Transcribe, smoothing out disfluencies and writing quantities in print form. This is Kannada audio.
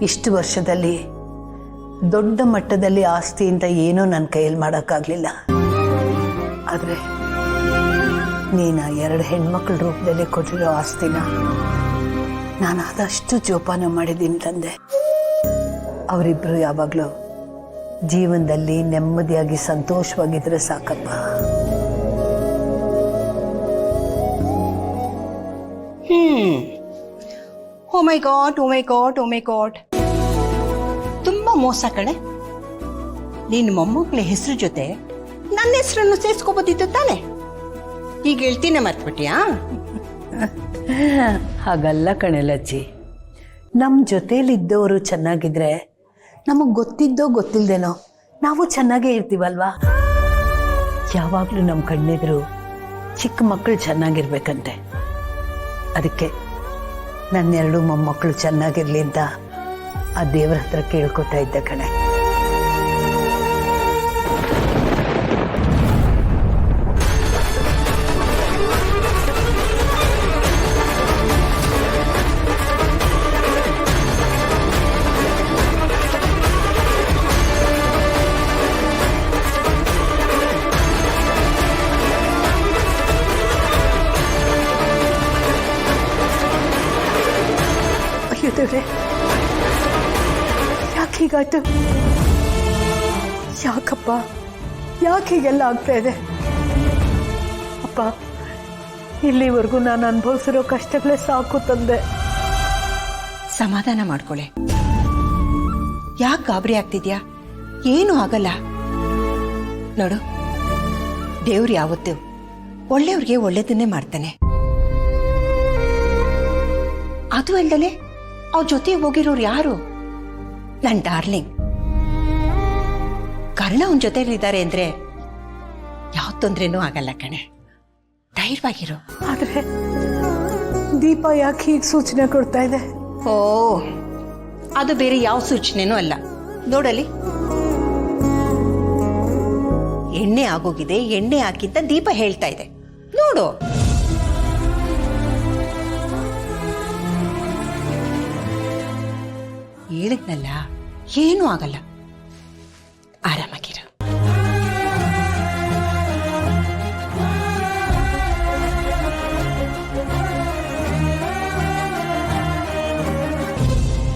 ಇಷ್ಟು ವರ್ಷದಲ್ಲಿ ದೊಡ್ಡ ಮಟ್ಟದಲ್ಲಿ ಆಸ್ತಿ ಅಂತ ಏನೂ ನನ್ನ ಕೈಯಲ್ಲಿ ಮಾಡೋಕ್ಕಾಗಲಿಲ್ಲ. ಆದರೆ ನೀನು 2 ಹೆಣ್ಮಕ್ಳ ರೂಪದಲ್ಲಿ ಕೊಟ್ಟಿರೋ ಆಸ್ತಿನ ನಾನು ಆದಷ್ಟು ಜೋಪಾನ ಮಾಡಿದ್ದೀನಿ ತಂದೆ. ಅವರಿಬ್ಬರು ಯಾವಾಗಲೂ ಜೀವನದಲ್ಲಿ ನೆಮ್ಮದಿಯಾಗಿ ಸಂತೋಷವಾಗಿದ್ರೆ ಸಾಕಪ್ಪ. ಓ ಮೈ ಗಾಡ್, ಓ ಮೈ ಗಾಡ್, ಓ ಮೈ ಗಾಡ್, ತುಂಬಾ ಮೋಸ ಕಣೆ. ನಿನ್ನ ಮೊಮ್ಮಕ್ಕಳ ಹೆಸರು ಜೊತೆ ನನ್ನ ಹೆಸರನ್ನು ಸೇರಿಸ್ಕೋಬೋದಿತ್ತು ತಾನೆ. ಈಗ ಹೇಳ್ತೀನಿ ಮರ್ತ್ಬಿಟ್ಟಿಯಾ? ಹಾಗಲ್ಲ ಕಣೆಲಜ್ಜಿ, ನಮ್ಮ ಜೊತೇಲಿದ್ದವರು ಚೆನ್ನಾಗಿದ್ರೆ ನಮಗೆ ಗೊತ್ತಿದ್ದೋ ಗೊತ್ತಿಲ್ಲದೇನೋ ನಾವು ಚೆನ್ನಾಗೇ ಇರ್ತೀವಲ್ವಾ. ಯಾವಾಗಲೂ ನಮ್ಮ ಕಣ್ಣೆದುರು ಚಿಕ್ಕ ಮಕ್ಕಳು ಚೆನ್ನಾಗಿರ್ಬೇಕಂತೆ. ಅದಕ್ಕೆ ನನ್ನ 2 ಮೊಮ್ಮಕ್ಕಳು ಚೆನ್ನಾಗಿರ್ಲಿ ಅಂತ ಆ ದೇವರ ಹತ್ರ ಕೇಳ್ಕೊತಾ ಇದ್ದೆ ಕಣೆ. ಯಾಕೆ ಹೀಗಾಯ್ತು? ಯಾಕಪ್ಪ, ಯಾಕೆ ಹೀಗೆಲ್ಲ ಆಗ್ತಾ ಇದೆ? ಅಪ್ಪ, ಇಲ್ಲಿವರೆಗೂ ನಾನು ಅನುಭವಿಸಿರೋ ಕಷ್ಟಗಳೇ ಸಾಕು ತಂದೆ. ಸಮಾಧಾನ ಮಾಡ್ಕೊಳ್ಳೆ. ಯಾಕೆ ಗಾಬರಿ ಆಗ್ತಿದ್ಯಾ? ಏನು ಆಗಲ್ಲ. ನೋಡು, ದೇವ್ರು ಯಾವತ್ತೂ ಒಳ್ಳೆಯವ್ರಿಗೆ ಒಳ್ಳೇದನ್ನೇ ಮಾಡ್ತಾನೆ. ಅದು ಅಲ್ಲದೆ ಅವ್ರ ಜೊತೆ ಹೋಗಿರೋರು ಯಾರು? ನನ್ನ ಡಾರ್ಲಿಂಗ್ ಕರ್ಣ ಅವನ ಜೊತೆಲಿದ್ದಾರೆ ಅಂದ್ರೆ ಯಾವ ತೊಂದ್ರೆನೂ ಆಗಲ್ಲ ಕಣೆ. ಧೈರ್ಯವಾಗಿರು. ಆದ್ರೆ ದೀಪ ಯಾಕೆ ಹೀಗೆ ಸೂಚನೆ ಕೊಡ್ತಾ ಇದೆ? ಓ, ಅದು ಬೇರೆ ಯಾವ ಸೂಚನೆನೂ ಅಲ್ಲ. ನೋಡಲಿ, ಎಣ್ಣೆ ಆಗೋಗಿದೆ, ಎಣ್ಣೆ ಹಾಕಿಂತ ದೀಪ ಹೇಳ್ತಾ ಇದೆ. ನೋಡು. ಹೇಳಿದ್ನಲ್ಲ, ಏನೂ ಆಗಲ್ಲ. ಆರಾಮಾಗಿ